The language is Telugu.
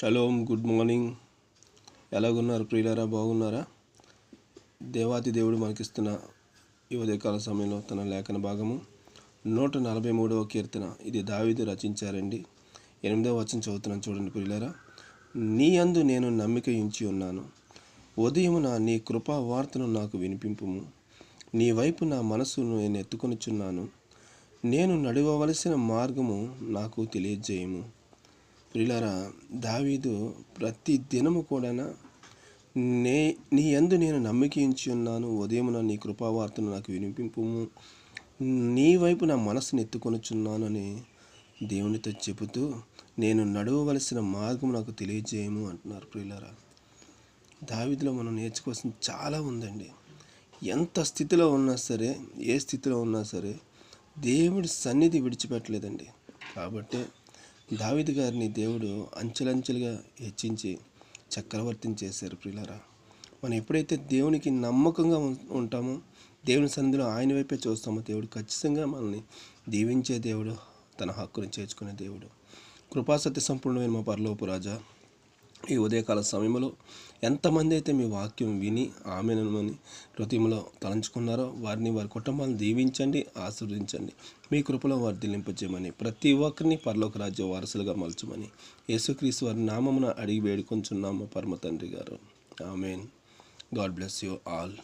Shalom, good morning. ఎలాగున్నారు ప్రియులారా? బాగున్నారా? దేవాతి దేవుడు మనకిస్తున్న ఈ ఉదయకాల సమయంలో తన లేఖన భాగము 143వ కీర్తన. ఇది దావీదు రచించారండి. 8వ వచనం చదువుతున్నాను, చూడండి ప్రియులారా. నీ యందు నేను నమ్మిక ఉంచి ఉన్నాను, ఉదయమున నీ కృపా వార్తను నాకు వినిపింపుము. నీ వైపు నా మనసును నేను ఎత్తుకొనుచున్నాను, నేను నడవవలసిన మార్గము నాకు తెలియజేయము. ప్రియులారా, దావీదు ప్రతి దినము కూడా నీ యందు నేను నమ్మిక ఉంచి ఉన్నాను, ఉదయమున నీ కృపావార్తను నాకు వినిపింపుము, నీ వైపు నా మనసును ఎత్తుకొనుచున్నాను అని దేవునితో చెబుతూ, నేను నడవవలసిన మార్గం నాకు తెలియజేయము అంటున్నారు. ప్రియులారా, దావీదులో మనం నేర్చుకోవాల్సింది చాలా ఉందండి. ఎంత స్థితిలో ఉన్నా సరే, ఏ స్థితిలో ఉన్నా సరే, దేవుడి సన్నిధి విడిచిపెట్టలేదండి. కాబట్టి దావీదు గారిని దేవుడు అంచెలంచెలుగా హెచ్చించి చక్రవర్తిని చేశారు. ప్రియులారా, మనం ఎప్పుడైతే దేవునికి నమ్మకంగా ఉంటామో, దేవుని సన్నిధిలో ఆయన వైపే చూస్తామో, దేవుడు ఖచ్చితంగా మనల్ని దీవించే దేవుడు, తన హక్కుని చేర్చుకునే దేవుడు. కృపాసత్య సంపూర్ణమైన మా పరలోపు రాజా, ఈ ఉదయకాల సమయంలో ఎంతమంది అయితే మీ వాక్యం విని ఆమెనని హృదయంలో తలంచుకున్నారో వారిని, వారి కుటుంబాలను దీవించండి, ఆశీర్వదించండి. మీ కృపలో వారు దిలింపజేయమని, ప్రతి ఒక్కరిని పరలోక రాజ్య వారసులుగా మలచమని యేసుక్రీస్తు వారి నామమున అడిగి వేడుకొంచున్నాము పరమ తండ్రి గారు. Amen. God bless you all.